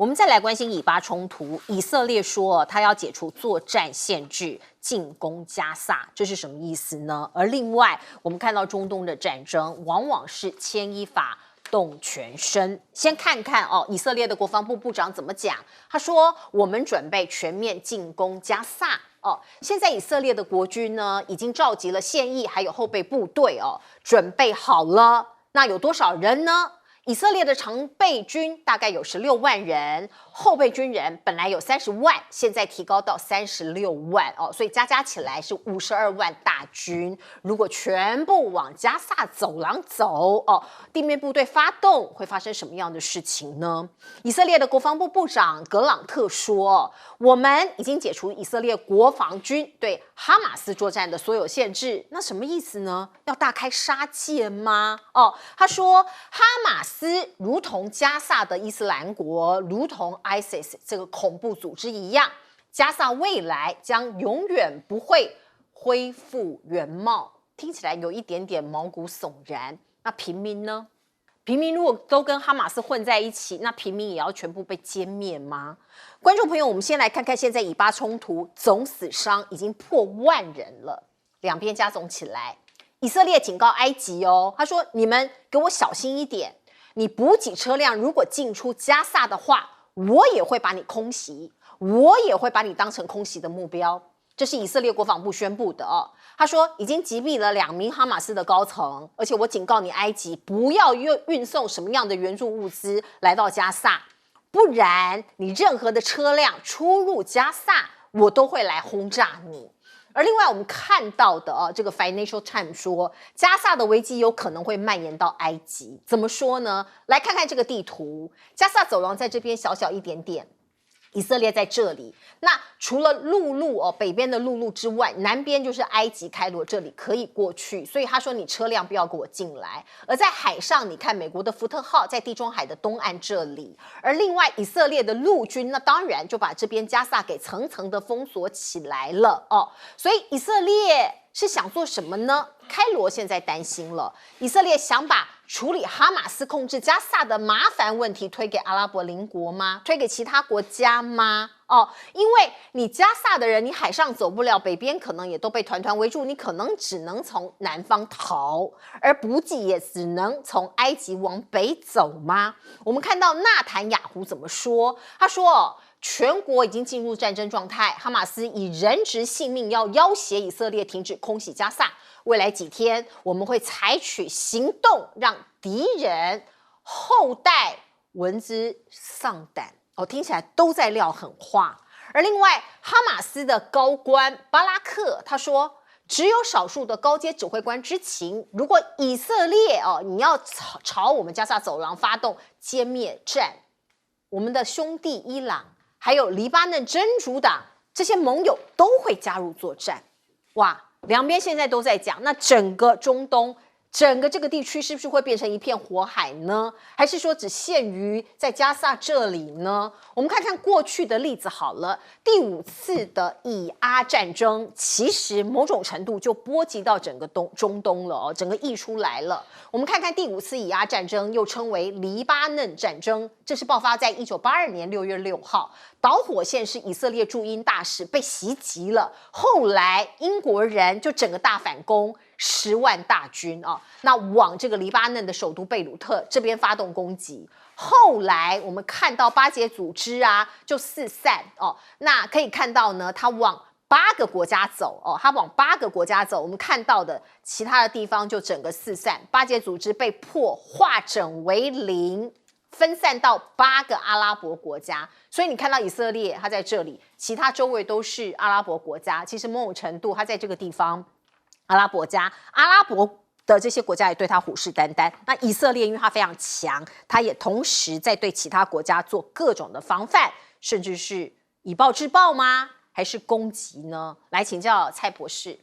我们再来关心以巴冲突，以色列说他要解除作战限制，进攻加萨，这是什么意思呢？而另外，我们看到中东的战争，往往是牵一发动全身。先看看以色列的国防部部长怎么讲。他说：“我们准备全面进攻加萨。”现在以色列的国军呢，已经召集了现役还有后备部队准备好了。那有多少人呢？以色列的常备军大概有16万人，后备军人本来有30万，现在提高到36万所以加起来是52万大军。如果全部往加萨走廊走地面部队发动，会发生什么样的事情呢？以色列的国防部部长格朗特说：“我们已经解除以色列国防军对哈马斯作战的所有限制。”那什么意思呢？要大开杀戒吗？他说哈马斯如同加萨的伊斯兰国，如同 ISIS 这个恐怖组织一样，加萨未来将永远不会恢复原貌。听起来有一点点毛骨悚然。那平民呢？平民如果都跟哈马斯混在一起，那平民也要全部被歼灭吗？观众朋友，我们先来看看现在以巴冲突总死伤已经破万人了，两边加总起来。以色列警告埃及他说：“你们给我小心一点，你补给车辆如果进出加萨的话，我也会把你空袭，我也会把你当成空袭的目标。”这是以色列国防部宣布的他说已经击毙了2名哈马斯的高层，而且我警告你埃及不要运送什么样的援助物资来到加萨，不然你任何的车辆出入加萨，我都会来轰炸你。而另外我们看到的这个 Financial Times 说，加萨的危机有可能会蔓延到埃及。怎么说呢？来看看这个地图，加萨走廊在这边小小一点点，以色列在这里。那除了陆路北边的陆路之外，南边就是埃及开罗，这里可以过去。所以他说你车辆不要给我进来。而在海上，你看美国的福特号在地中海的东岸这里。而另外以色列的陆军，那当然就把这边加萨给层层的封锁起来了所以以色列是想做什么呢？开罗现在担心了，以色列想把处理哈马斯控制加萨的麻烦问题推给阿拉伯邻国吗？推给其他国家吗？因为你加萨的人，你海上走不了，北边可能也都被团团围住，你可能只能从南方逃，而补给也只能从埃及往北走吗？我们看到纳坦雅胡怎么说？他说全国已经进入战争状态，哈马斯以人质性命要要挟以色列停止空袭加萨。未来几天，我们会采取行动，让敌人后代闻之丧胆。听起来都在撂狠话。而另外，哈马斯的高官巴拉克他说，只有少数的高阶指挥官知情，如果以色列你要朝我们加萨走廊发动歼灭战，我们的兄弟伊朗还有黎巴嫩真主党这些盟友都会加入作战。哇，两边现在都在讲，那整个中东整个这个地区是不是会变成一片火海呢？还是说只限于在加萨这里呢？我们看看过去的例子好了。第5次的以阿战争，其实某种程度就波及到整个中东了整个溢出来了。我们看看第5次以阿战争，又称为黎巴嫩战争，这是爆发在1982年6月6号。导火线是以色列驻英大使被袭击了，后来英国人就整个大反攻，10万大军那往这个黎巴嫩的首都贝鲁特这边发动攻击。后来我们看到巴解组织就四散那可以看到呢，他往8个国家走他往8个国家走，我们看到的其他的地方就整个四散，巴解组织被迫化整为零，分散到8个阿拉伯国家。所以你看到以色列它在这里，其他周围都是阿拉伯国家，其实某种程度它在这个地方阿拉伯的这些国家也对他虎视眈眈。那以色列因为它非常强，它也同时在对其他国家做各种的防范，甚至是以暴制暴吗？还是攻击呢？来请教蔡博士。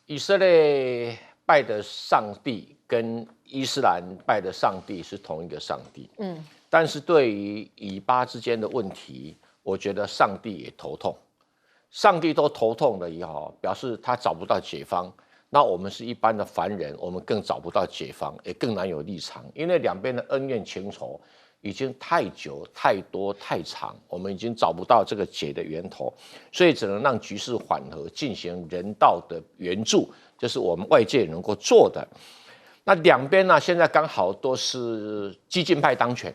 以色列拜的上帝跟伊斯兰拜的上帝是同一个上帝，但是对于以巴之间的问题，我觉得上帝也头痛。上帝都头痛了以后，表示他找不到解方。那我们是一般的凡人，我们更找不到解方，也更难有立场，因为两边的恩怨情仇已经太久、太多、太长，我们已经找不到这个解的源头，所以只能让局势缓和，进行人道的援助，这是我们外界能够做的。那两边呢，现在刚好都是激进派当权，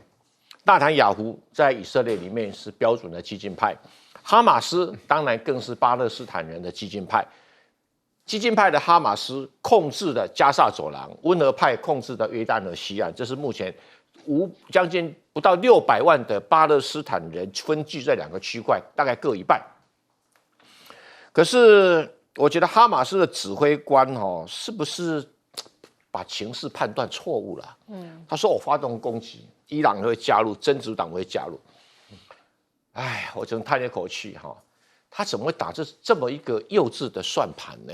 纳坦雅胡在以色列里面是标准的激进派，哈马斯当然更是巴勒斯坦人的激进派。激进派的哈马斯控制的加萨走廊，温和派控制的约旦河西岸，这是目前将近不到600万的巴勒斯坦人分居在2个区块，大概各一半。可是我觉得哈马斯的指挥官是不是把情势判断错误了？他说我发动攻击，伊朗会加入，真主党会加入。哎，我只能叹一口气他怎么会打这么一个幼稚的算盘呢？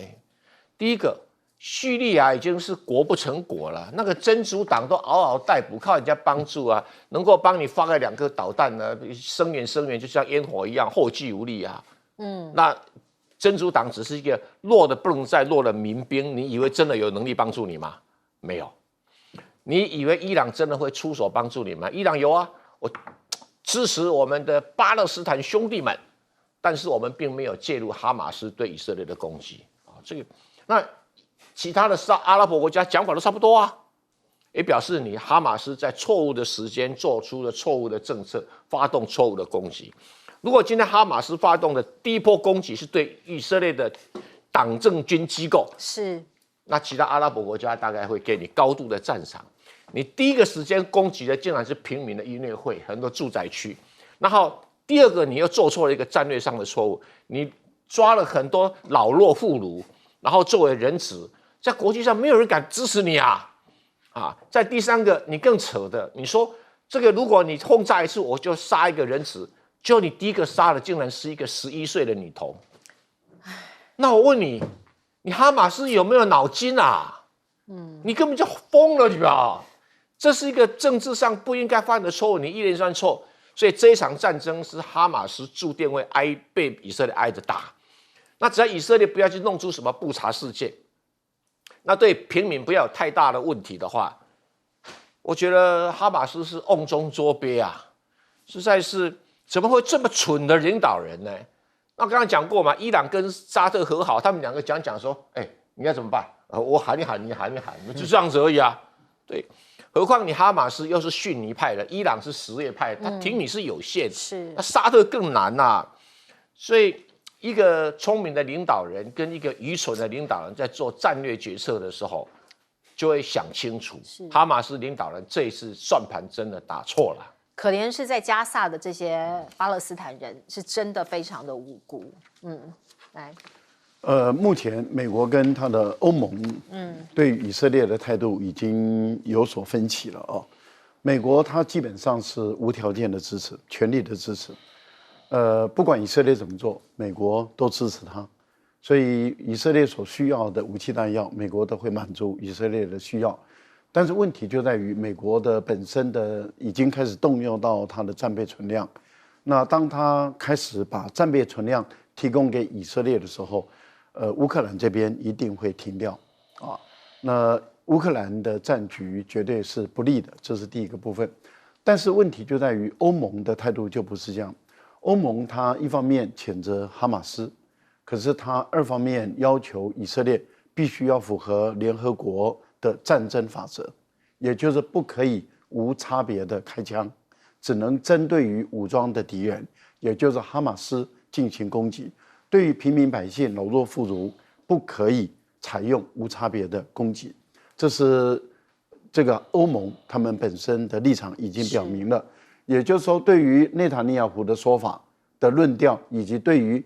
第一个，叙利亚已经是国不成国了，那个真主党都嗷嗷待哺，靠人家帮助啊，能够帮你发个2颗导弹呢，声援，就像烟火一样，后继无力啊。那真主党只是一个弱的不能再弱的民兵，你以为真的有能力帮助你吗？没有。你以为伊朗真的会出手帮助你吗？伊朗有啊，我支持我们的巴勒斯坦兄弟们。但是我们并没有介入哈马斯对以色列的攻击这个，那其他的阿拉伯国家讲法都差不多啊，也表示你哈马斯在错误的时间做出了错误的政策，发动错误的攻击。如果今天哈马斯发动的第一波攻击是对以色列的党政军机构，是，那其他阿拉伯国家大概会给你高度的赞赏。你第一个时间攻击的竟然是平民的音乐会，很多住宅区，然后。第二个，你又做错了一个战略上的错误，你抓了很多老弱妇孺，然后作为人质，在国际上没有人敢支持你啊！在第三个，你更扯的，你说这个如果你轰炸一次，我就杀一个人质，就你第一个杀的竟然是一个11岁的女童。那我问你，你哈马斯有没有脑筋啊？你根本就疯了，你吧？这是一个政治上不应该犯的错误，你一连串错。所以这一场战争是哈马斯注定会被以色列挨着打。那只要以色列不要去弄出什么布查事件，那对平民不要有太大的问题的话，我觉得哈马斯是瓮中捉鳖啊，实在是怎么会这么蠢的领导人呢？那刚刚讲过嘛，伊朗跟沙特和好，他们2个讲说，你要怎么办？我喊你喊，你喊，就这样子而已啊。对。何况你哈马斯又是逊尼派的，伊朗是什叶派的，他挺你是有限，是那沙特更难所以一个聪明的领导人跟一个愚蠢的领导人在做战略决策的时候，就会想清楚。哈马斯领导人这一次算盘真的打错了。可怜是在加萨的这些巴勒斯坦人是真的非常的无辜。来。目前美国跟他的欧盟，对以色列的态度已经有所分歧了美国他基本上是无条件的支持，全力的支持。不管以色列怎么做，美国都支持他。所以以色列所需要的武器弹药，美国都会满足以色列的需要。但是问题就在于美国的本身的已经开始动用到它的战备存量。那当他开始把战备存量提供给以色列的时候，乌克兰这边一定会停掉那乌克兰的战局绝对是不利的，这是第一个部分。但是问题就在于欧盟的态度就不是这样。欧盟它一方面谴责哈马斯，可是它2方面要求以色列必须要符合联合国的战争法则，也就是不可以无差别的开枪，只能针对于武装的敌人，也就是哈马斯进行攻击。对于平民百姓、老弱妇孺，不可以采用无差别的攻击。这是这个欧盟他们本身的立场已经表明了。也就是说，对于内塔尼亚胡的说法的论调，以及对于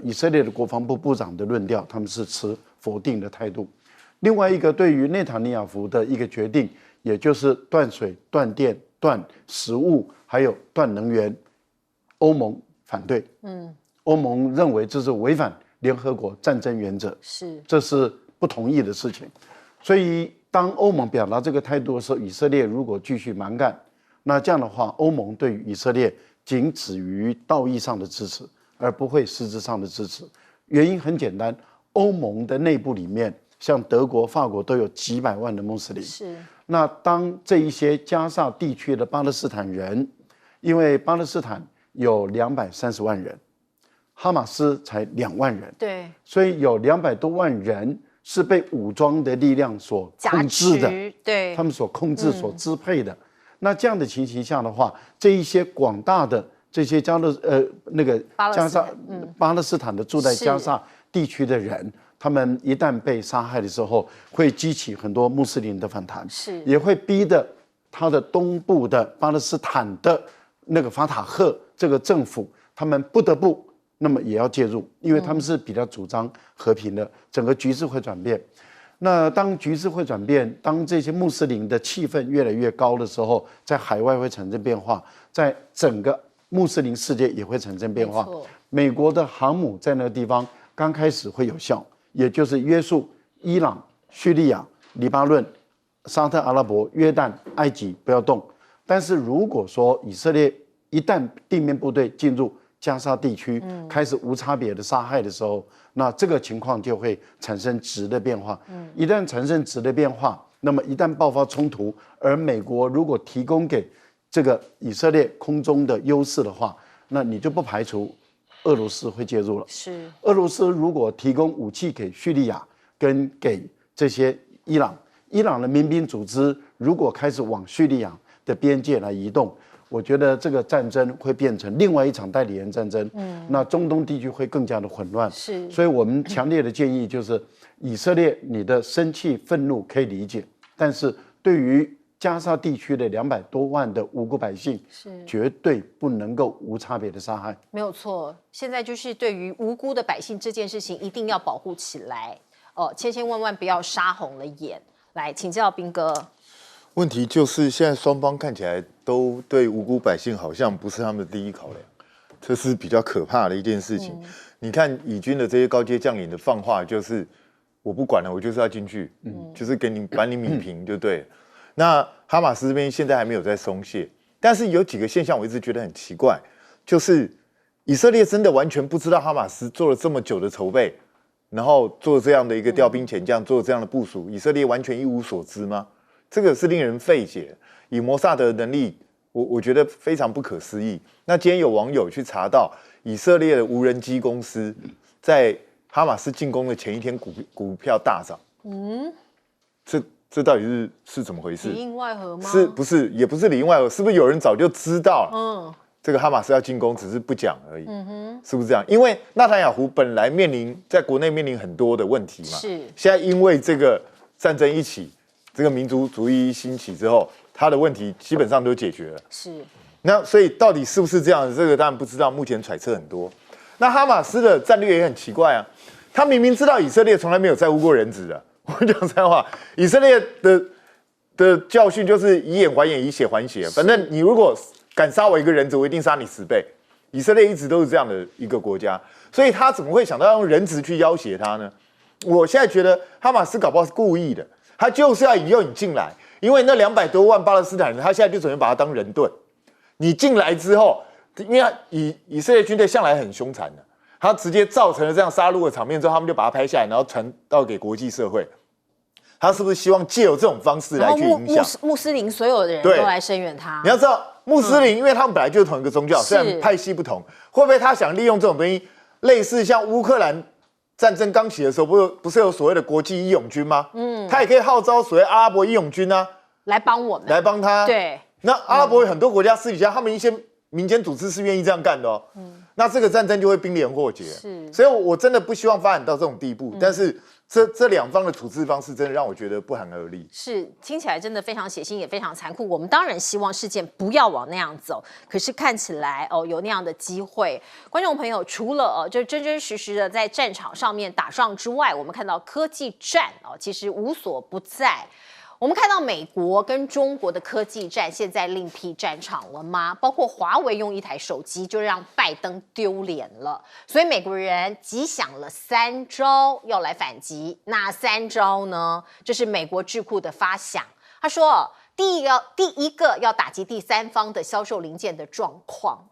以色列的国防部部长的论调，他们是持否定的态度。另外一个，对于内塔尼亚胡的一个决定，也就是断水、断电、断食物，还有断能源，欧盟反对。欧盟认为这是违反联合国战争原则，这是不同意的事情。所以当欧盟表达这个态度的时候，以色列如果继续蛮干，那这样的话，欧盟对于以色列仅止于道义上的支持，而不会实质上的支持。原因很简单，欧盟的内部里面像德国、法国都有几百万的穆斯林。是。那当这一些加萨地区的巴勒斯坦人，因为巴勒斯坦有230万人，哈马斯才2万人，对，所以有200多万人是被武装的力量所控制的，对，他们所控制、所支配的。那这样的情形下的话，这一些广大的这些加沙巴勒斯坦的住在加沙地区的人，他们一旦被杀害的时候，会激起很多穆斯林的反弹，也会逼得他的东部的巴勒斯坦的那个法塔赫这个政府，他们不得不那么也要介入，因为他们是比较主张和平的，整个局势会转变。那当局势会转变，当这些穆斯林的气氛越来越高的时候，在海外会产生变化，在整个穆斯林世界也会产生变化。美国的航母在那个地方刚开始会有效，也就是约束伊朗、叙利亚、黎巴嫩、沙特阿拉伯、约旦、埃及不要动。但是如果说以色列一旦地面部队进入加沙地区，开始无差别的杀害的时候，那这个情况就会产生质的变化。一旦产生质的变化，那么一旦爆发冲突，而美国如果提供给这个以色列空中的优势的话，那你就不排除俄罗斯会介入了。是，俄罗斯如果提供武器给叙利亚跟给这些伊朗的民兵组织如果开始往叙利亚的边界来移动，我觉得这个战争会变成另外一场代理人战争。那中东地区会更加的混乱。是，所以我们强烈的建议就是，以色列你的生气愤怒可以理解，但是对于加沙地区的200多万的无辜百姓，绝对不能够无差别的杀害。没有错，现在就是对于无辜的百姓这件事情，一定要保护起来。千万不要杀红了眼。来，请教彬哥。问题就是现在双方看起来都对无辜百姓好像不是他们的第一考量，这是比较可怕的一件事情。你看以军的这些高阶将领的放话，就是我不管了，我就是要进去，就是把你泯平就对了。那哈马斯这边现在还没有在松懈，但是有几个现象我一直觉得很奇怪，就是以色列真的完全不知道哈马斯做了这么久的筹备，然后做这样的一个调兵遣将，做这样的部署，以色列完全一无所知吗？这个是令人费解。以摩萨德的能力，我觉得非常不可思议。那今天有网友去查到，以色列的无人机公司在哈马斯进攻的前一天股票大涨。这到底是怎么回事？里应外合吗？是不是也不是里应外合？是不是有人早就知道了？这个哈马斯要进攻，只是不讲而已。是不是这样？因为纳坦雅胡本来在国内面临很多的问题嘛。是。现在因为这个战争一起，这个民族主义一兴起之后，他的问题基本上都解决了。是。那所以到底是不是这样？这个当然不知道，目前揣测很多。那哈马斯的战略也很奇怪啊，他明明知道以色列从来没有在乎过人质的。我讲实话，以色列的教训就是以眼还眼，以血还血。反正你如果敢杀我一个人质，我一定杀你10倍。以色列一直都是这样的一个国家，所以他怎么会想到要用人质去要挟他呢？我现在觉得哈马斯搞不好是故意的，他就是要引诱你进来，因为那200多万巴勒斯坦人，他现在就准备把他当人盾。你进来之后，因为以色列军队向来很凶残的，他直接造成了这样杀戮的场面之后，他们就把它拍下来，然后传到给国际社会。他是不是希望借由这种方式来去影响穆斯林所有的人都来声援他？你要知道，穆斯林因为他们本来就是同一个宗教，虽然派系不同，会不会他想利用这种东西，类似像乌克兰战争刚起的时候，不是有所谓的国际义勇军吗？他也可以号召所谓阿拉伯义勇军啊，来帮我们，来帮他。对，那阿拉伯有很多国家私底下，他们一些民间组织是愿意这样干的哦。那这个战争就会兵连祸结。是，所以我真的不希望发展到这种地步，但是。这两方的处置方式真的让我觉得不寒而栗，是听起来真的非常血腥，也非常残酷。我们当然希望事件不要往那样走，可是看起来有那样的机会。观众朋友，除了就真真实实的在战场上面打仗之外，我们看到科技战其实无所不在。我们看到美国跟中国的科技战现在另辟战场了吗？包括华为用一台手机就让拜登丢脸了，所以美国人急想了3招要来反击。哪3招呢？这是美国智库的发想。他说，第一个要打击第三方的销售零件的状况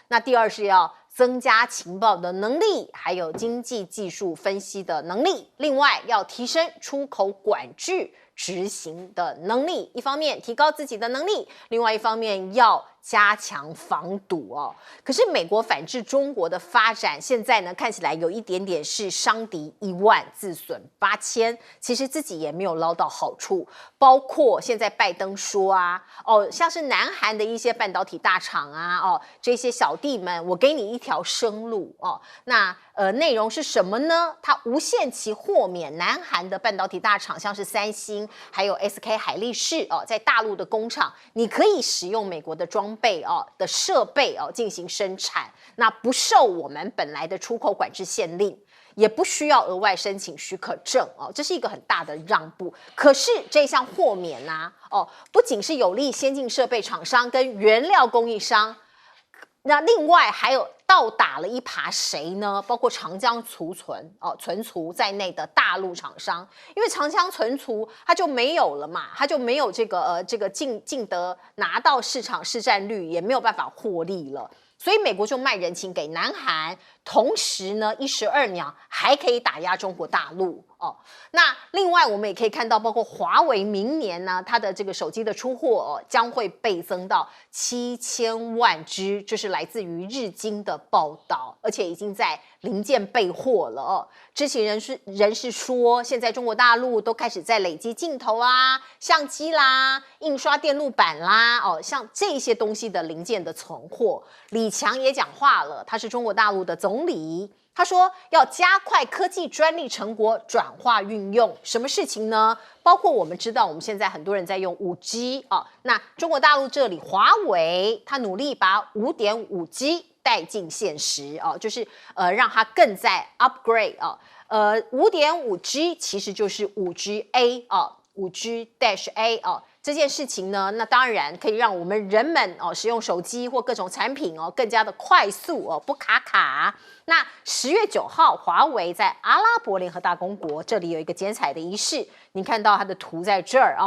那第二是要增加情报的能力，还有经济技术分析的能力。另外，要提升出口管制执行的能力，一方面提高自己的能力，另外一方面要加强防堵哦。可是美国反制中国的发展，现在呢看起来有一点点是伤敌10000，自损8000，其实自己也没有捞到好处。包括现在拜登说啊，像是南韩的一些半导体大厂啊，这些小弟们，我给你一条生路哦。那内容是什么呢？它无限期豁免南韩的半导体大厂，像是三星还有 SK 海力士在大陆的工厂，你可以使用美国的装备的设备进行生产，那不受我们本来的出口管制限令，也不需要额外申请许可证这是一个很大的让步。可是这项豁免不仅是有利先进设备厂商跟原料供应商，那另外还有倒打了一耙谁呢？包括长江存储在内的大陆厂商，因为长江存储它就没有了嘛，它就没有这个进得拿到市场市占率，也没有办法获利了。所以美国就卖人情给南韩，同时呢，一石二鸟，还可以打压中国大陆那另外我们也可以看到，包括华为明年呢，它的这个手机的出货将会倍增到7000万只，这是来自于日经的报道，而且已经在零件备货了知情人士说，现在中国大陆都开始在累积镜头啊、相机啦、印刷电路板啦像这些东西的零件的存货。李强也讲话了，他是中国大陆的总理。他说要加快科技专利成果转化运用，什么事情呢？包括我们知道，我们现在很多人在用5G那中国大陆这里华为，他努力把5.5G 带进现实就是让它更在 upgrade5.5G 其实就是 5GA 5G-A 这件事情呢，那当然可以让我们人们使用手机或各种产品更加的快速不卡。那10月9号，华为在阿拉伯联合大公国这里有一个剪彩的仪式，您看到它的图在这儿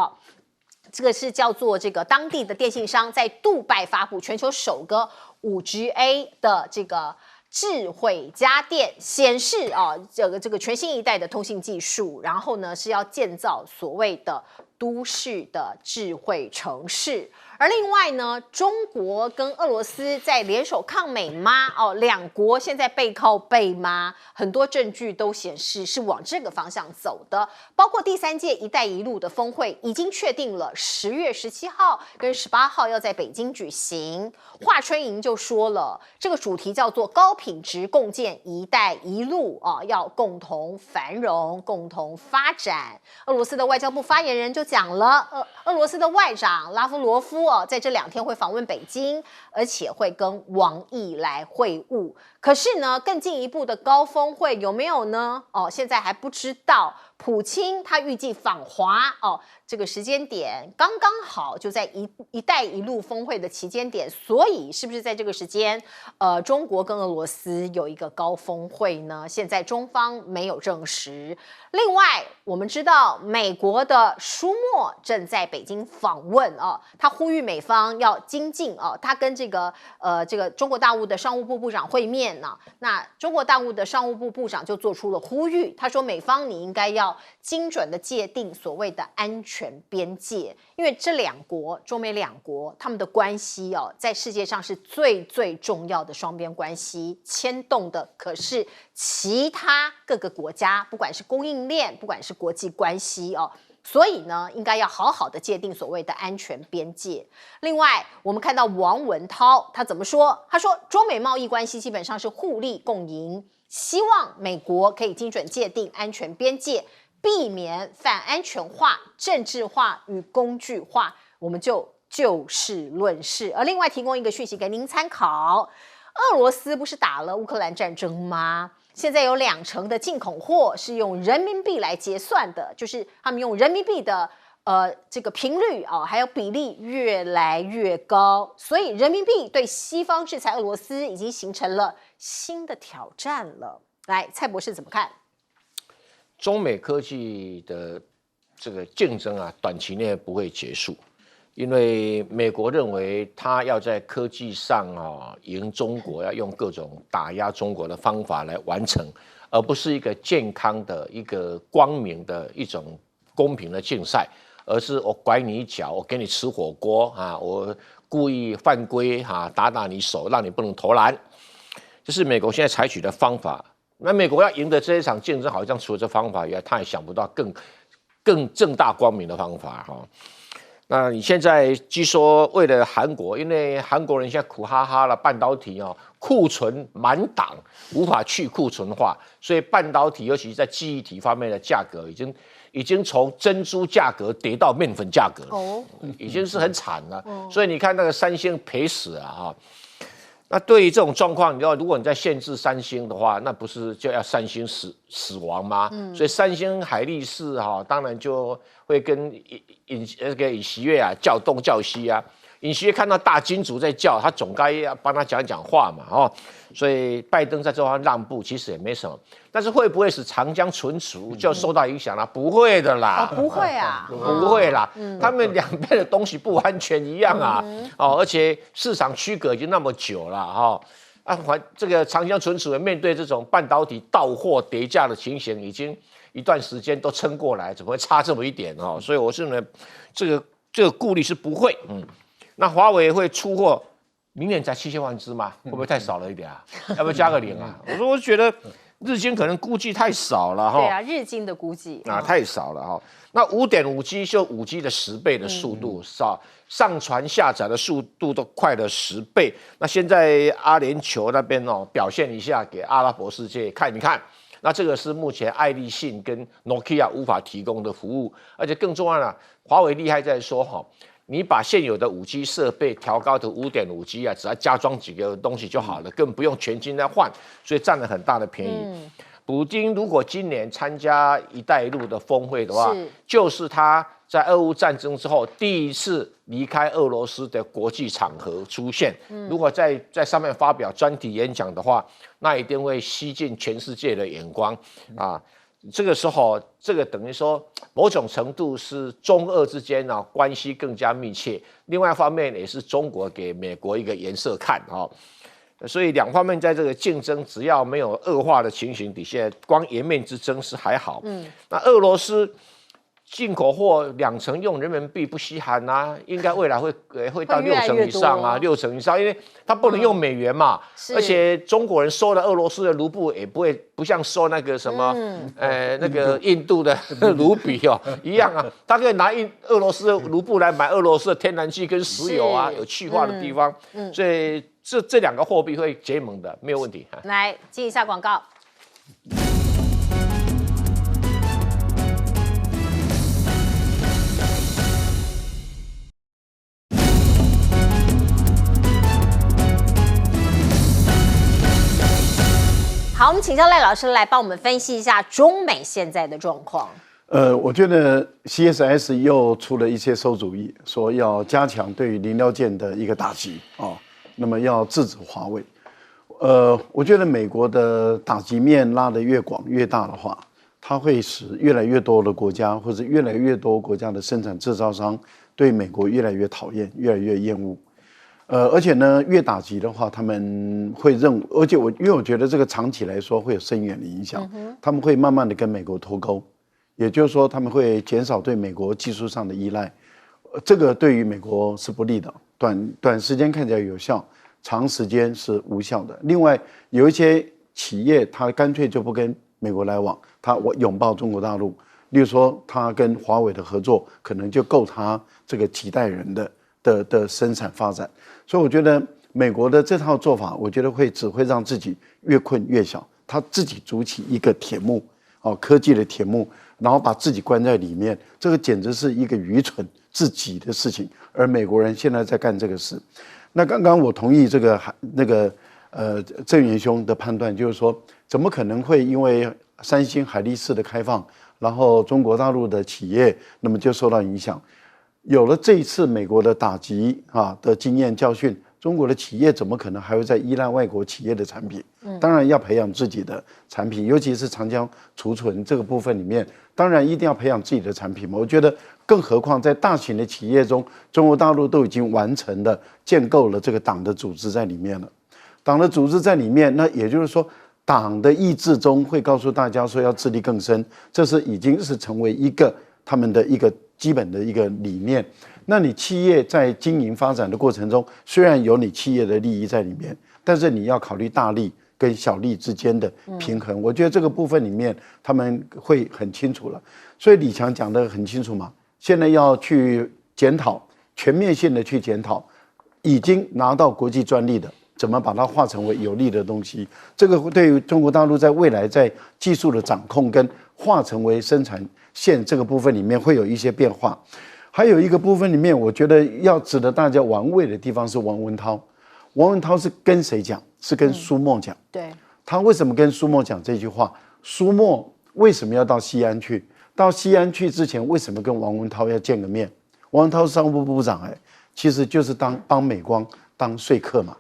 这个是叫做这个当地的电信商在杜拜发布全球首个 5GA 的这个智慧家电，显示这个全新一代的通信技术，然后呢是要建造所谓的都市的智慧城市。而另外呢，中国跟俄罗斯在联手抗美吗？两国现在背靠背吗？很多证据都显示是往这个方向走的。包括第3届“一带一路”的峰会已经确定了10月17号跟18号要在北京举行。华春莹就说了，这个主题叫做高品质共建“一带一路”要共同繁荣、共同发展。俄罗斯的外交部发言人就讲了，俄罗斯的外长拉夫罗夫在这2天会访问北京，而且会跟王毅来会晤。可是呢，更进一步的高峰会有没有呢？现在还不知道。普京他预计访华这个时间点刚刚好就在一带一路峰会的期间点，所以是不是在这个时间中国跟俄罗斯有一个高峰会呢？现在中方没有证实。另外我们知道美国的舒默正在北京访问他呼吁美方要精进他跟这个中国大陆的商务部部长会面那中国大陆的商务部部长就做出了呼吁，他说美方你应该要精准的界定所谓的安全边界，因为这2国中美2国他们的关系在世界上是最重要的双边关系，牵动的可是其他各个国家，不管是供应链，不管是国际关系所以呢，应该要好好的界定所谓的安全边界。另外，我们看到王文涛他怎么说？他说，中美贸易关系基本上是互利共赢，希望美国可以精准界定安全边界，避免反安全化、政治化与工具化，我们就事论事。而另外提供一个讯息给您参考，俄罗斯不是打了乌克兰战争吗？现在有20%的进口货是用人民币来结算的，就是他们用人民币的这个频率还有比例越来越高，所以人民币对西方制裁俄罗斯已经形成了新的挑战了。来，蔡博士怎么看？中美科技的这个竞争短期内不会结束。因为美国认为他要在科技上赢中国，要用各种打压中国的方法来完成，而不是一个健康的、一个光明的一种公平的竞赛，而是我拐你一脚，我给你吃火锅我故意犯规打你手，让你不能投篮，这是美国现在采取的方法。那美国要赢得这一场竞争，好像除了这方法以外，他也想不到更正大光明的方法那你现在据说为了韩国，因为韩国人现在苦哈哈了，半导体库存满档，无法去库存化，所以半导体尤其在记忆体方面的价格已经从珍珠价格跌到面粉价格已经是很惨了。所以你看那个三星赔死了那对于这种状况，如果你在限制三星的话，那不是就要三星死亡吗？所以三星海力士当然就会跟尹锡悦叫东叫西尹锡悦看到大金主在叫，他总该要帮他讲话嘛所以拜登在这方面让步其实也没什么，但是会不会使长江存储就受到影响了？不会的啦，不会不会啦，他们两边的东西不完全一样而且市场区隔已经那么久了这个长江存储面对这种半导体到货跌价的情形，已经一段时间都撑过来，怎么会差这么一点所以我是认为这个顾虑是不会那华为会出货，明年才7000万只吗？会不会太少了一点要不要加个0我觉得日经可能估计太少了对日经的估计太少了那 5.5G 就5G 的10倍的速度上传下载的速度都快了10倍。那现在阿联酋那边表现一下给阿拉伯世界看一看。那这个是目前爱立信跟 Nokia 无法提供的服务，而且更重要的，华为厉害在说你把现有的5G 设备调高到 5.5G 只要加装几个东西就好了，更不用全金来换，所以占了很大的便宜。普丁如果今年参加“一带一路”的峰会的话，就是他在俄乌战争之后第一次离开俄罗斯的国际场合出现。如果在上面发表专题演讲的话，那一定会吸进全世界的眼光这个时候，这个等于说某种程度是中俄之间关系更加密切，另外一方面也是中国给美国一个颜色看所以两方面在这个竞争，只要没有恶化的情形底下，光颜面之争是还好。那俄罗斯进口货2成用人民币不稀罕应该未来会到6成以上6成以上，因为它不能用美元嘛，而且中国人收了俄罗斯的卢布也不像收那个什么那个印度的卢比一样他可以拿俄罗斯的卢布来买俄罗斯的天然气跟石油有去化的地方，所以这2个货币会结盟的，没有问题。来接一下广告。好，我们请教赖老师来帮我们分析一下中美现在的状况。我觉得 CSIS 又出了一些馊主意，说要加强对于零料件的一个打击那么要制止华为。我觉得美国的打击面拉得越广越大的话，它会使越来越多的国家或者越来越多国家的生产制造商对美国越来越讨厌，越来越厌恶。而且呢，越打击的话，他们会而且因为我觉得这个长期来说会有深远的影响，他们会慢慢的跟美国脱钩，也就是说他们会减少对美国技术上的依赖，这个对于美国是不利的，短时间看起来有效，长时间是无效的。另外有一些企业，它干脆就不跟美国来往，它拥抱中国大陆，例如说它跟华为的合作，可能就够它这个几代人的生产发展。所以我觉得美国的这套做法，我觉得只会让自己越困越小。他自己筑起一个铁幕，科技的铁幕，然后把自己关在里面，这个简直是一个愚蠢至极的事情。而美国人现在在干这个事。那刚刚我同意这个郑元兄的判断，就是说，怎么可能会因为三星、海力士的开放，然后中国大陆的企业那么就受到影响？有了这一次美国的打击的经验教训，中国的企业怎么可能还会再依赖外国企业的产品？当然要培养自己的产品，尤其是长江储存这个部分里面，当然一定要培养自己的产品嘛。我觉得更何况在大型的企业中，中国大陆都已经完成了建构了这个党的组织在里面了。党的组织在里面，那也就是说，党的意志中会告诉大家说要自力更生，这是已经是成为一个他们的一个基本的一个理念。那你企业在经营发展的过程中，虽然有你企业的利益在里面，但是你要考虑大利跟小利之间的平衡。我觉得这个部分里面他们会很清楚了。所以李强讲得很清楚嘛，现在要去检讨，全面性的去检讨，已经拿到国际专利的，怎么把它化成为有利的东西？这个对于中国大陆在未来在技术的掌控跟化成为生产线这个部分里面会有一些变化。还有一个部分里面，我觉得要值得大家玩味的地方是王文涛。王文涛是跟谁讲？是跟苏墨讲。对，他为什么跟苏墨讲这句话？苏墨为什么要到西安去？到西安去之前，为什么跟王文涛要见个面？王文涛是商务部部长，其实就是帮美光当说客嘛。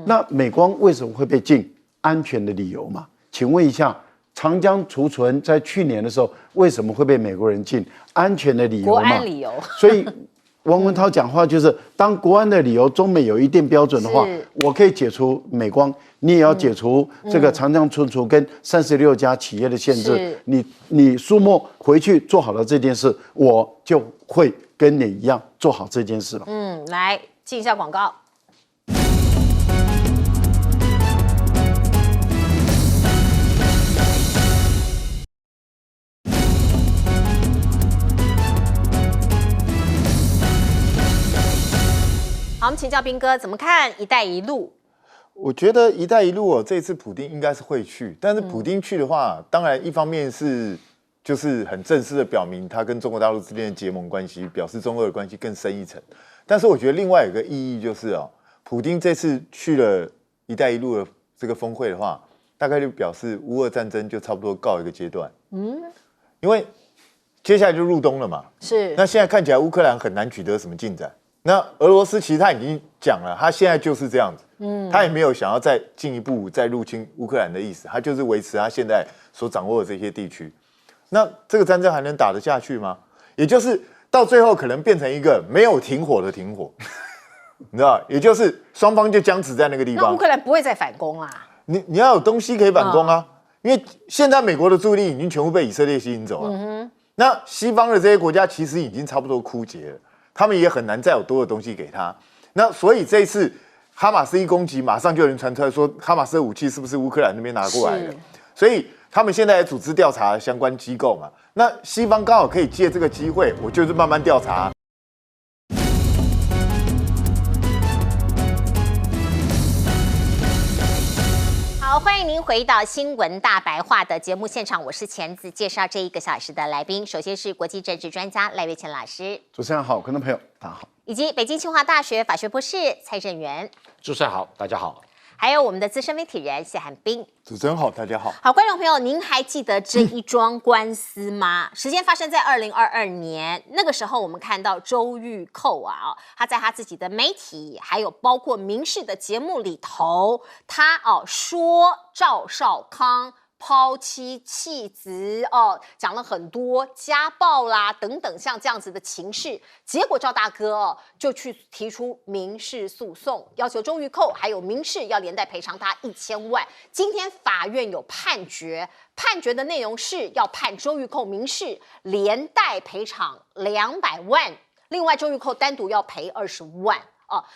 那美光为什么会被禁？安全的理由嘛。请问一下，长江储存在去年的时候为什么会被美国人禁？安全的理由嘛。国安理由。所以王文涛讲话就是，当国安的理由中美有一定标准的话，我可以解除美光，你也要解除这个长江存储跟36家企业的限制。你苏墨回去做好了这件事，我就会跟你一样做好这件事了。来进一下广告。好，我们请教彬哥怎么看“一带一路”？我觉得“一带一路”这次普丁应该是会去，但是普丁去的话，当然一方面是就是很正式的表明他跟中国大陆之间的结盟关系，表示中俄的关系更深一层。但是我觉得另外有一个意义就是普丁这次去了“一带一路”的这个峰会的话，大概就表示乌俄战争就差不多告一个阶段。因为接下来就入冬了嘛，是。那现在看起来乌克兰很难取得什么进展。那俄罗斯其实他已经讲了，他现在就是这样子，他也没有想要再进一步再入侵乌克兰的意思，他就是维持他现在所掌握的这些地区。那这个战争还能打得下去吗？也就是到最后可能变成一个没有停火的停火，你知道，也就是双方就僵持在那个地方。那乌克兰不会再反攻啦。你要有东西可以反攻啊，因为现在美国的注意力已经全部被以色列吸引走了。那西方的这些国家其实已经差不多枯竭了。他们也很难再有多的东西给他，那所以这一次哈马斯一攻击，马上就有人传出来说哈马斯的武器是不是乌克兰那边拿过来的？所以他们现在也组织调查相关机构嘛。那西方刚好可以借这个机会，我就是慢慢调查。好，欢迎您回到新闻大白话的节目现场，我是钱子，介绍这一个小时的来宾。首先是国际政治专家赖岳乾老师，主持人好，观众朋友大家好，以及北京清华大学法学博士蔡正元，主持人好，大家好。还有我们的资深媒体人谢汉斌。主持人好，大家好。好，观众朋友，您还记得这一桩官司吗？时间发生在2022年，那个时候我们看到周玉蔻他在他自己的媒体，还有包括民视的节目里头，他说赵少康抛妻弃子讲了很多家暴啦等等像这样子的情事，结果赵大哥就去提出民事诉讼，要求周玉蔻还有民事要连带赔偿他1000万。今天法院有判决，判决的内容是要判周玉蔻民事连带赔偿200万，另外周玉蔻单独要赔20万。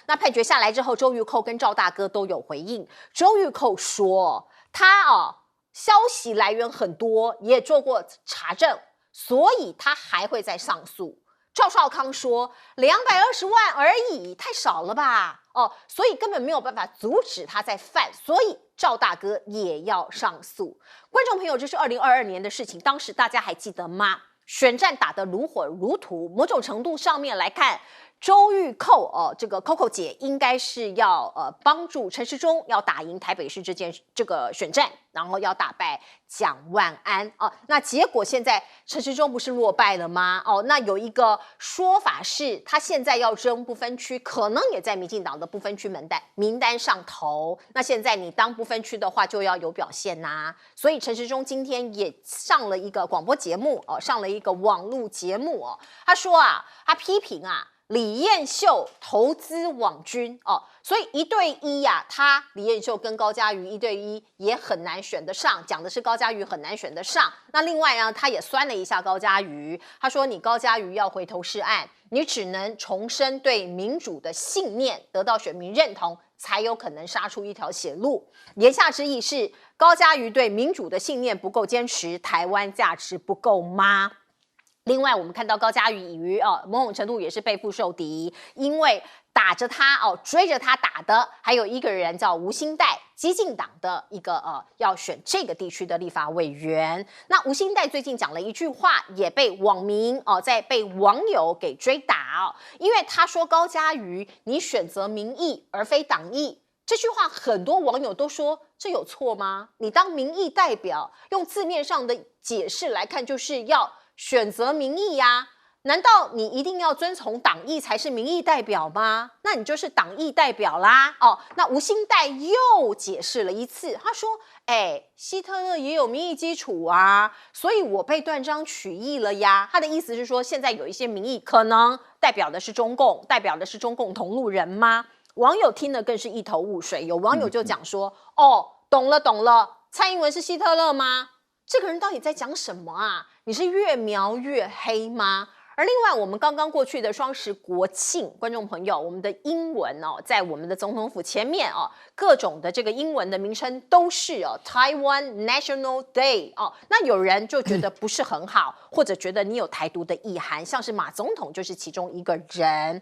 那判决下来之后，周玉蔻跟赵大哥都有回应。周玉蔻说他消息来源很多，也做过查证，所以他还会再上诉。赵少康说220万而已，太少了吧？所以根本没有办法阻止他再犯，所以赵大哥也要上诉。观众朋友，这是2022年的事情，当时大家还记得吗？选战打得如火如荼，某种程度上面来看，周玉蔻这个 Coco 姐应该是要帮助陈时中要打赢台北市这个选战，然后要打败蒋万安那结果现在陈时中不是落败了吗？那有一个说法是，他现在要争不分区，可能也在民进党的不分区名单上头。那现在你当不分区的话，就要有表现呐。所以陈时中今天也上了一个广播节目上了一个网络节目他说他批评李彦秀投资网军所以1对1他李彦秀跟高嘉瑜1对1也很难选得上，讲的是高嘉瑜很难选得上。那另外呢，他也酸了一下高嘉瑜，他说你高嘉瑜要回头是岸，你只能重申对民主的信念，得到选民认同，才有可能杀出一条血路。言下之意是高嘉瑜对民主的信念不够坚持，台湾价值不够吗？另外，我们看到高嘉瑜某种程度也是背负受敌，因为打着他追着他打的还有一个人叫吴欣岱，基进党的一个要选这个地区的立法委员。那吴欣岱最近讲了一句话，也被网民在被网友给追打因为他说高嘉瑜你选择民意而非党意。这句话很多网友都说这有错吗？你当民意代表，用字面上的解释来看，就是要选择民意难道你一定要遵从党意才是民意代表吗？那你就是党意代表啦那吴欣岱又解释了一次，他说希特勒也有民意基础所以我被断章取义了呀。他的意思是说，现在有一些民意可能代表的是中共，代表的是中共同路人吗？网友听了更是一头雾水，有网友就讲说懂了，蔡英文是希特勒吗？这个人到底在讲什么你是越描越黑吗？而另外，我们刚刚过去的双十国庆，观众朋友，我们的英文在我们的总统府前面各种的这个英文的名称都是Taiwan National Day 那有人就觉得不是很好，或者觉得你有台独的意涵，像是马总统就是其中一个人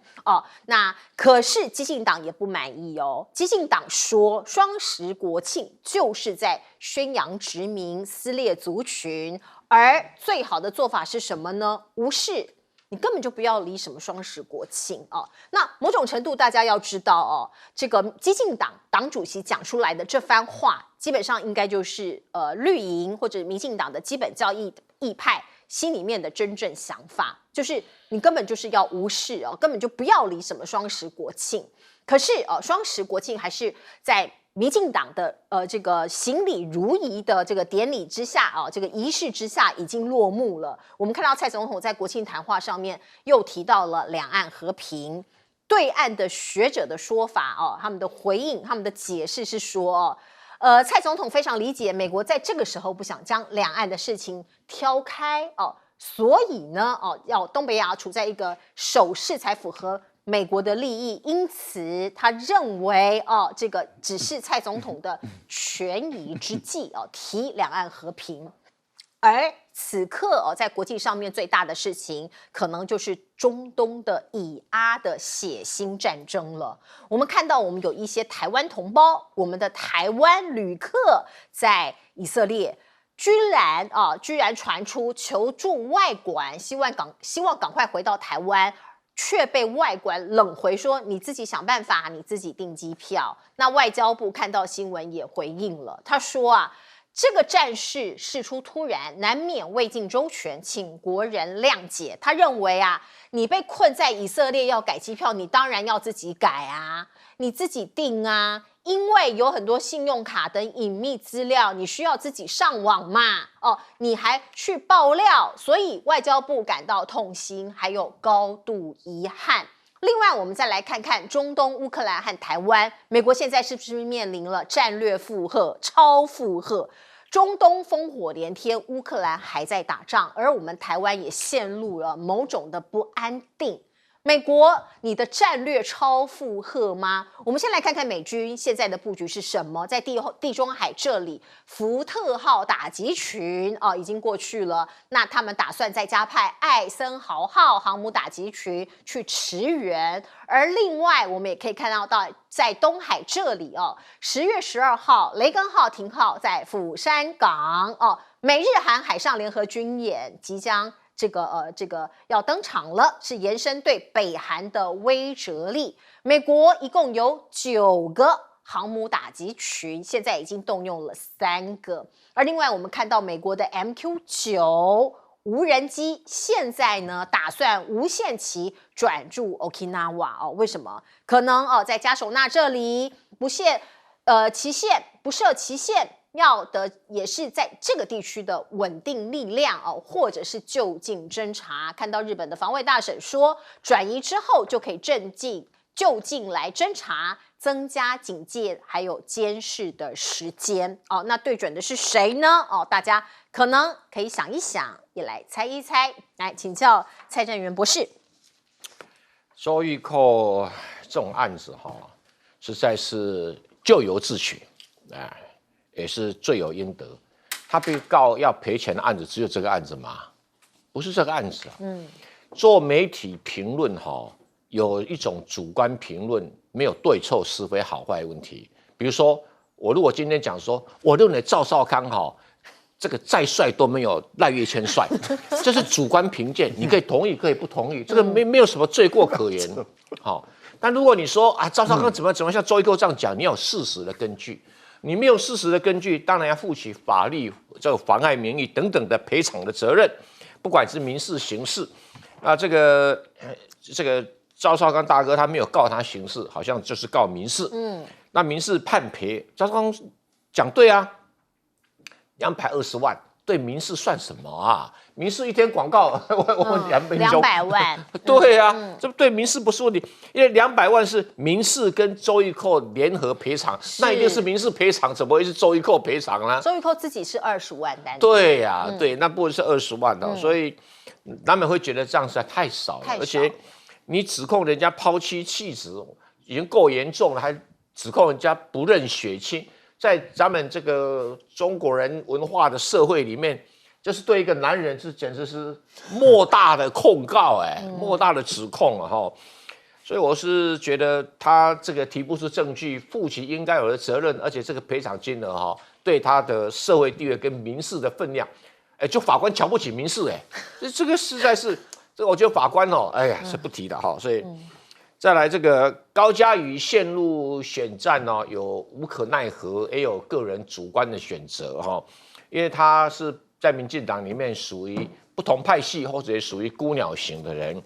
那可是基进党也不满意基进党说双十国庆就是在宣扬殖民、撕裂族群，而最好的做法是什么呢？无视。你根本就不要理什么双十国庆那某种程度大家要知道这个基进党党主席讲出来的这番话，基本上应该就是绿营或者民进党的基本教义派心里面的真正想法，就是你根本就是要无视根本就不要理什么双十国庆。可是双十国庆还是在民进党的这个行礼如仪的这个典礼之下这个仪式之下已经落幕了。我们看到蔡总统在国庆谈话上面又提到了两岸和平，对岸的学者的说法他们的回应，他们的解释是说蔡总统非常理解美国在这个时候不想将两岸的事情挑开所以呢要东北亚处在一个守势才符合美国的利益，因此他认为这个只是蔡总统的权宜之计提两岸和平。而此刻在国际上面最大的事情，可能就是中东的以阿的血腥战争了。我们看到，我们有一些台湾同胞，我们的台湾旅客在以色列。居然传出求助外管，希望赶快回到台湾，却被外管冷回说你自己想办法，你自己订机票。那外交部看到新闻也回应了，他说这个战事事出突然，难免未尽周全，请国人谅解。他认为你被困在以色列要改机票，你当然要自己改你自己订因为有很多信用卡等隐秘资料，你需要自己上网嘛你还去爆料，所以外交部感到痛心，还有高度遗憾。另外，我们再来看看中东、乌克兰和台湾，美国现在是不是面临了战略负荷、超负荷？中东烽火连天，乌克兰还在打仗，而我们台湾也陷入了某种的不安定。美国，你的战略超负荷吗？我们先来看看美军现在的布局是什么。在地中海这里，福特号打击群已经过去了，那他们打算再加派艾森豪号航母打击群去驰援。而另外，我们也可以看到在东海这里10月12号，雷根号停靠在釜山港美日韩海上联合军演即将这个要登场了，是延伸对北韩的威慑力。美国一共有9个航母打击群，现在已经动用了3个。而另外，我们看到美国的 MQ9无人机现在呢，打算无限期转驻 Okinawa 哦。为什么？可能在加手纳这里不设期限。要的也是在这个地区的稳定力量哦，或者是就近侦查。看到日本的防卫大臣说，转移之后就可以就近来侦查，增加警戒还有监视的时间哦。那对准的是谁呢？哦，大家可能可以想一想，也来猜一猜。来请教蔡正元博士。周玉蔻这种案子实在是咎由自取，也是罪有应得。他被告要赔钱的案子只有这个案子吗？不是这个案子啊。做媒体评论有一种主观评论，没有对错是非好坏的问题。比如说，我如果今天讲说，我认为赵少康这个再帅都没有赖岳谦帅，这是主观评鉴，你可以同意，可以不同意，这个没有什么罪过可言。但如果你说啊，赵少康怎么像周玉蔻这样讲，你要有事实的根据。你没有事实的根据，当然要负起法律这个妨害名誉等等的赔偿的责任，不管是民事、刑事。那这个赵少康大哥他没有告他刑事，好像就是告民事。那民事判赔，赵少康讲对啊，220万。对民事算什么啊？民事一天广告我200万，对啊，这对民事不是问题，因为200万是民事跟周玉蔻联合赔偿，那一定是民事赔偿，怎么会是周玉蔻赔偿呢？周玉蔻自己是20万单。对呀，对，那不会是20万的，所以难免会觉得这样实在太少了，而且你指控人家抛妻弃子已经够严重了，还指控人家不认血亲。在咱们这个中国人文化的社会里面，就是对一个男人是简直是莫大的控告，莫大的指控了哈。所以我是觉得他这个提不出证据，负起应该有的责任，而且这个赔偿金额对他的社会地位跟民事的分量，就法官瞧不起民事，这个实在是，这个我觉得法官是不提的哈，所以。再来，这个高嘉瑜陷入选战有无可奈何，也有个人主观的选择因为他是在民进党里面属于不同派系或者也属于孤鸟型的人，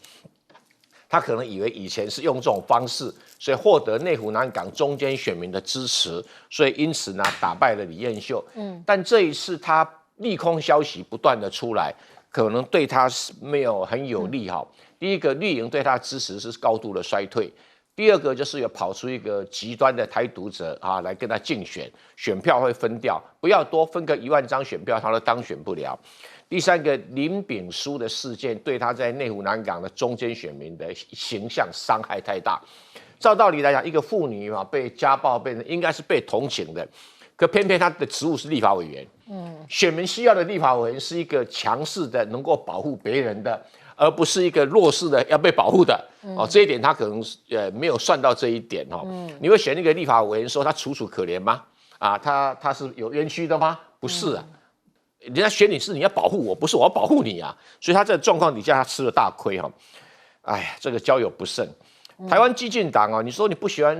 他可能以为以前是用这种方式，所以获得内湖南港中间选民的支持，所以因此呢打败了李彦秀。但这一次他利空消息不断的出来，可能对他是没有很有利第一个，绿营对他的支持是高度的衰退；第二个，就是有跑出一个极端的台独者来跟他竞选，选票会分掉，不要多分个1万张选票，他都当选不了。第三个，林炳书的事件对他在内湖南港的中间选民的形象伤害太大。照道理来讲，一个妇女被家暴，应该是被同情的，可偏偏他的职务是立法委员。选民需要的立法委员是一个强势的，能够保护别人的。而不是一个弱势的要被保护的这一点他可能没有算到这一点你会选那个立法委员说他楚楚可怜吗？他是有冤屈的吗？不是啊，人家选你是你要保护我，不是我要保护你啊，所以他这个状况底下他吃了大亏哎呀，这个交友不慎。台湾基进党你说你不喜欢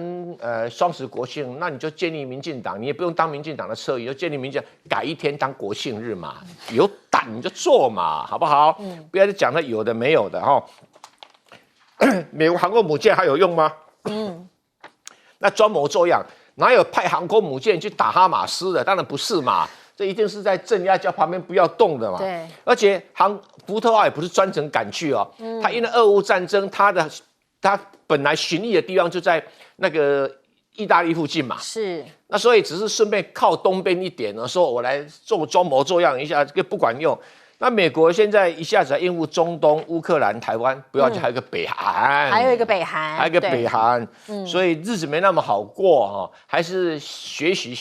双十国庆，那你就建立民进党，你也不用当民进党的侧翼，就建立民进党，改一天当国庆日嘛，有胆你就做嘛，好不好？不要再讲那有的没有的美国航空母舰还有用吗？那装模作样，哪有派航空母舰去打哈马斯的？当然不是嘛，这一定是在镇压，叫旁边不要动的嘛。对，而且福特号也不是专程赶去他因为俄乌战争，他本来巡弋的地方就在那个意大利附近嘛，是。那所以只是顺便靠东边一点说我来装模作样一下，这个不管用。那美国现在一下子来应付中东、乌克兰、台湾，不要紧，还有一个北韩，还有一个北韩，所以日子没那么好过还是学习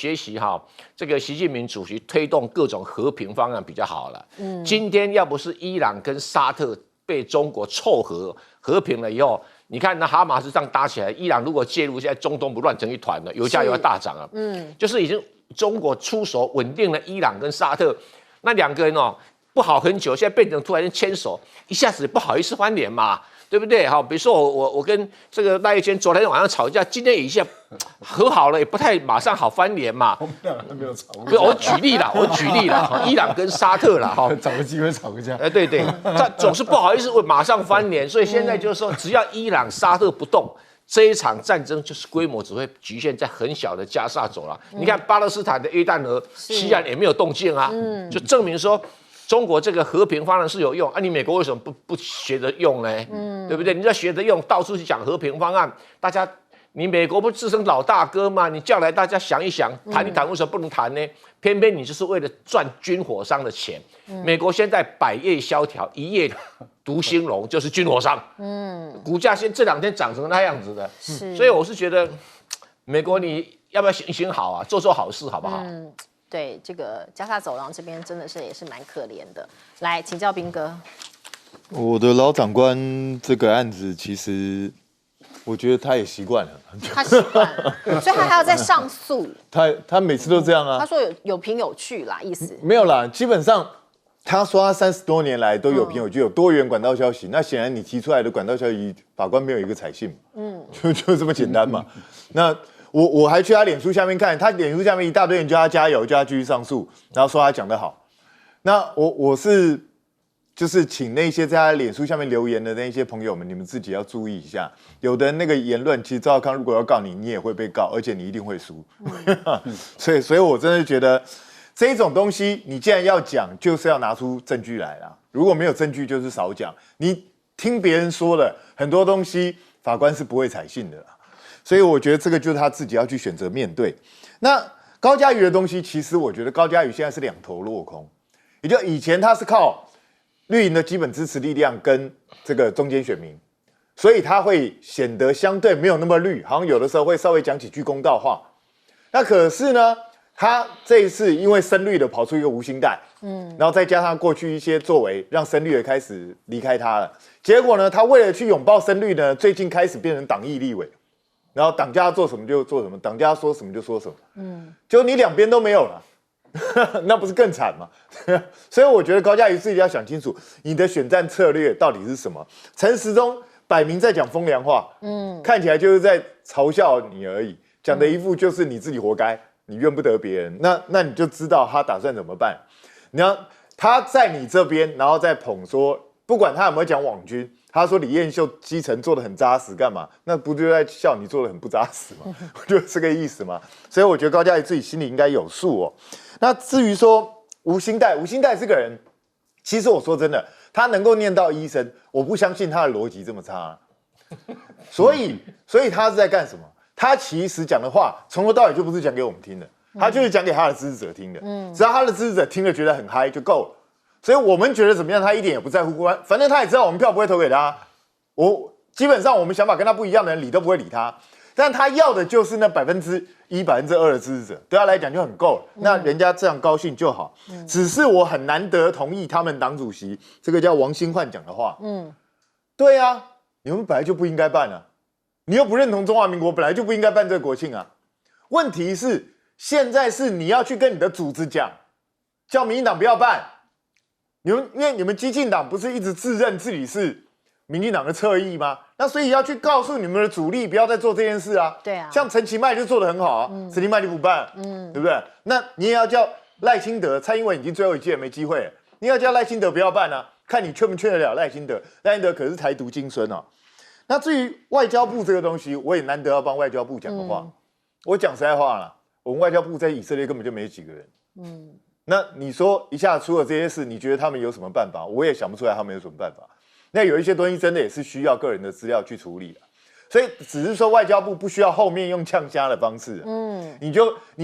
这个习近平主席推动各种和平方案比较好了。今天要不是伊朗跟沙特被中国凑合和平了以后，你看那哈马斯这样打起来，伊朗如果介入，现在中东不乱成一团了，油价又要大涨了。就是已经中国出手稳定了伊朗跟沙特那两个人不好很久，现在变成突然间牵手，一下子不好意思翻脸嘛，对不对？好，比如说我跟这个赖玉娟昨天晚上吵架，今天一下和好了，也不太马上好翻脸嘛。我们俩都没有吵不是，我举例啦，伊朗跟沙特啦，哈，找个机会吵个架。对，他总是不好意思会马上翻脸，所以现在就是说，只要伊朗、沙特不动。这一场战争就是规模只会局限在很小的加沙走廊。你看巴勒斯坦的约旦河西岸也没有动静啊，就证明说中国这个和平方案是有用啊。你美国为什么不学着用呢？对不对？你要学着用，到处去讲和平方案，大家你美国不自称老大哥吗？你叫来大家想一想，谈一谈，为什么不能谈呢？偏偏你就是为了赚军火商的钱。美国现在百业萧条，一夜独兴隆，就是军火商。股价这2天涨成那样子的，所以我是觉得，美国你要不要行好啊，做好事好不好？对，这个加沙走廊这边真的是也是蛮可怜的。来请教彬哥，我的老长官这个案子，其实我觉得他也习惯了，他习惯了，所以他还要再上诉。他每次都这样啊。他说有凭有据啦，意思没有啦，基本上他说他30多年来都有凭有据，有多元管道消息。那显然你提出来的管道消息，法官没有一个采信嘛，就这么简单嘛。那我还去他脸书下面看，他脸书下面一大堆人叫他加油，叫他继续上诉，然后说他讲得好。那我是就是请那些在他脸书下面留言的那些朋友们，你们自己要注意一下，有的那个言论，其实赵少康如果要告你，你也会被告，而且你一定会输。所以我真的觉得。这种东西，你既然要讲，就是要拿出证据来啦。如果没有证据，就是少讲。你听别人说的很多东西，法官是不会采信的啦。所以我觉得这个就是他自己要去选择面对。那高嘉瑜的东西，其实我觉得高嘉瑜现在是2头落空，也就以前他是靠绿营的基本支持力量跟这个中间选民，所以他会显得相对没有那么绿，好像有的时候会稍微讲几句公道话。那可是呢？他这一次因为深绿的跑出一个无薪带，然后再加上过去一些作为，让深绿的开始离开他了。结果呢，他为了去拥抱深绿呢，最近开始变成党意立委，然后党家做什么就做什么，党家说什么就说什么，就你2边都没有了，那不是更惨吗？所以我觉得高嘉瑜自己要想清楚，你的选战策略到底是什么？陈时中摆明在讲风凉话，看起来就是在嘲笑你而已，讲的一副就是你自己活该。你怨不得别人，那你就知道他打算怎么办。你要他在你这边，然后再捧说，不管他有没有讲网军，他说李彦秀基层做的很扎实，干嘛？那不就在笑你做的很不扎实吗？就是这个意思嘛。所以我觉得高嘉瑜自己心里应该有数哦。那至于说吴欣岱这个人，其实我说真的，他能够念到医生，我不相信他的逻辑这么差。所以他是在干什么？他其实讲的话从头到尾就不是讲给我们听的，他就是讲给他的支持者听的。只要他的支持者听了觉得很嗨就够了。所以我们觉得怎么样，他一点也不在乎，反正他也知道我们票不会投给他。基本上我们想法跟他不一样的人理都不会理他，但他要的就是那1%、2%的支持者，对他来讲就很够了。那人家这样高兴就好。只是我很难得同意他们党主席这个叫王新焕讲的话。对啊，你们本来就不应该办啊。你又不认同中华民国，本来就不应该办这个国庆啊！问题是现在是你要去跟你的组织讲，叫民进党不要办。因为你们基进党不是一直自认自己是民进党的侧翼吗？那所以要去告诉你们的主力不要再做这件事啊！对啊，像陈其迈就做得很好啊，陈其迈就不办，对不对？那你也要叫赖清德，蔡英文已经最后一届没机会了，你要叫赖清德不要办啊，看你劝不劝得了赖清德。赖清德可是台独金孙哦。那至于外交部这个东西，我也难得要帮外交部讲的话。我讲实在话啦，我们外交部在以色列根本就没几个人。那你说一下出了这些事，你觉得他们有什么办法？我也想不出来他们有什么办法。那有一些东西真的也是需要个人的资料去处理的，所以只是说外交部不需要后面用呛虾的方式。你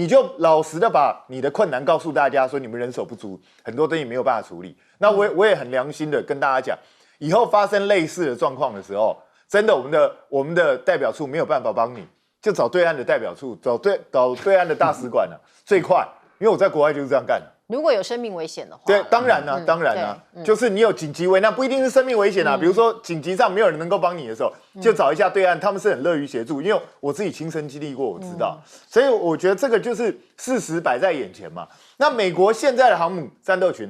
就老实的把你的困难告诉大家，说你们人手不足，很多东西没有办法处理。那我也很良心的跟大家讲，以后发生类似的状况的时候。真的，我们的代表处没有办法帮你，就找对岸的代表处，找对岸的大使馆最快，因为我在国外就是这样干的。如果有生命危险的话，对，当然啦，就是你有紧急危难，不一定是生命危险啊。比如说紧急上没有人能够帮你的时候，就找一下对岸，他们是很乐于协助，因为我自己亲身经历过，我知道。所以我觉得这个就是事实摆在眼前嘛。那美国现在的航母战斗群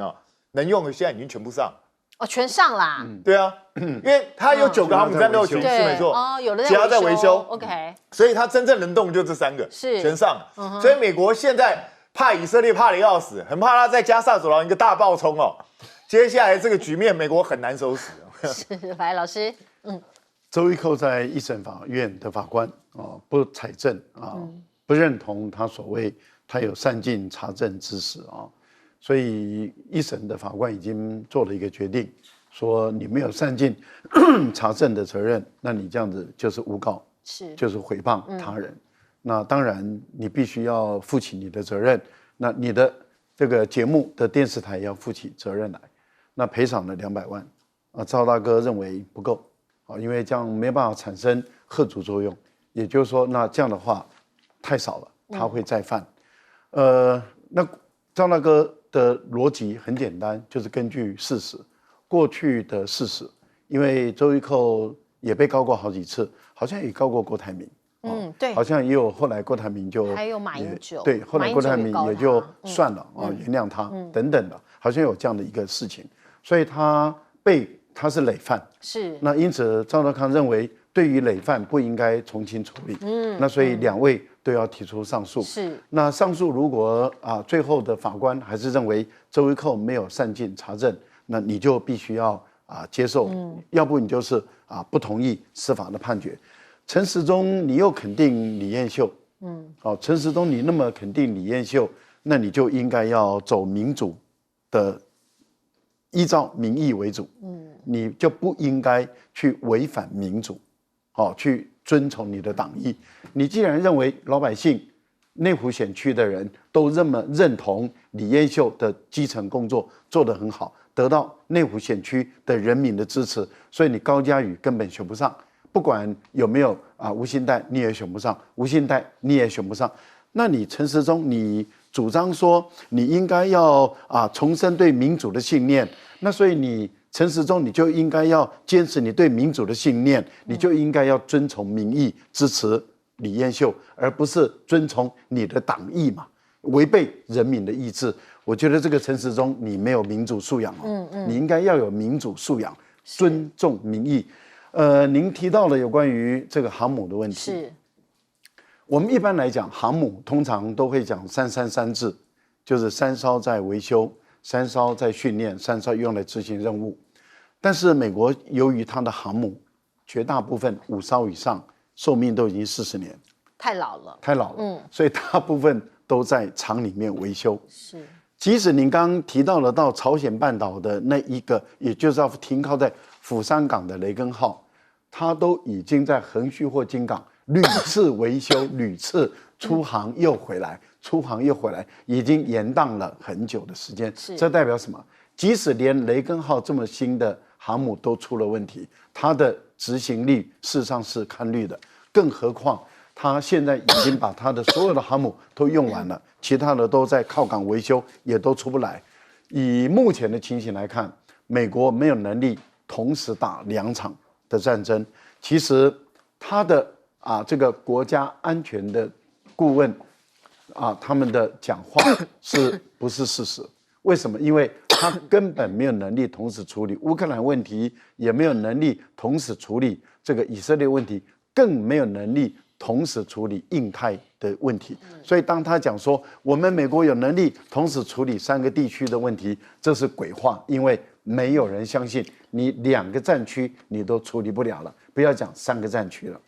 能用的现在已经全部上。哦，全上啦。对啊，因为它有9个航母战斗群，是没错。哦，有的其他在维修。 OK， 所以它真正能动就这3个，是全上。所以美国现在怕以色列怕得要死，很怕他在加萨走廊一个大爆冲哦。接下来这个局面，美国很难收拾。是，来老师，周一蔻在一审法院的法官不采证不认同他所谓他有善尽查证之实所以一审的法官已经做了一个决定，说你没有善尽查证的责任，那你这样子就是诬告，就是诽谤他人。那当然你必须要负起你的责任，那你的这个节目的电视台要负起责任来。那赔偿了200万赵大哥认为不够因为这样没办法产生吓阻作用，也就是说，那这样的话太少了，他会再犯。那赵大哥的逻辑很简单，就是根据事实，过去的事实，因为周一蔻也被告过好几次，好像也告过郭台铭。对，好像也有后来郭台铭就还有马英九，对，后来郭台铭也就算了原谅他等等的，好像有这样的一个事情，所以他是累犯，是那因此赵德康认为对于累犯不应该从轻处理，那所以2位都要提出上诉，是那上诉如果最后的法官还是认为周一蔻没有善尽查证，那你就必须要接受，要不你就是不同意司法的判决。陈时中，你又肯定李彦秀，陈时中你那么肯定李彦秀，那你就应该要走民主的，依照民意为主，你就不应该去违反民主，去遵从你的党意。你既然认为老百姓内湖选区的人都认同李彦秀的基层工作做得很好，得到内湖选区的人民的支持，所以你高嘉瑜根本选不上。不管有没有吴欣岱，你也选不上；吴欣岱你也选不上。那你陈时中，你主张说你应该要重申对民主的信念，那所以你陈时中你就应该要坚持你对民主的信念，你就应该要遵从民意支持李彦秀，而不是遵从你的党意嘛，违背人民的意志。我觉得这个陈时中你没有民主素养你应该要有民主素养，尊重民意。您提到了有关于这个航母的问题，是我们一般来讲，航母通常都会讲333制，就是3艘在维修，3艘在训练，3艘用来执行任务。但是美国由于它的航母绝大部分5艘以上，寿命都已经40年，太老了，所以大部分都在厂里面维修。是，即使您刚刚提到了到朝鲜半岛的那一个，也就是要停靠在釜山港的雷根号，它都已经在横须贺金港屡次维修，屡次出航又回来，出航又回来，已经延宕了很久的时间。这代表什么？即使连雷根号这么新的航母都出了问题，它的执行力事实上是堪虑的，更何况它现在已经把它的所有的航母都用完了，其他的都在靠港维修，也都出不来。以目前的情形来看，美国没有能力同时打2场的战争。其实他的这个国家安全的顾问他们的讲话是不是事实？为什么？因为他根本没有能力同时处理乌克兰问题，也没有能力同时处理这个以色列问题，更没有能力同时处理印太的问题。所以当他讲说我们美国有能力同时处理3个地区的问题，这是鬼话，因为没有人相信你2个战区你都处理不了了，不要讲3个战区了。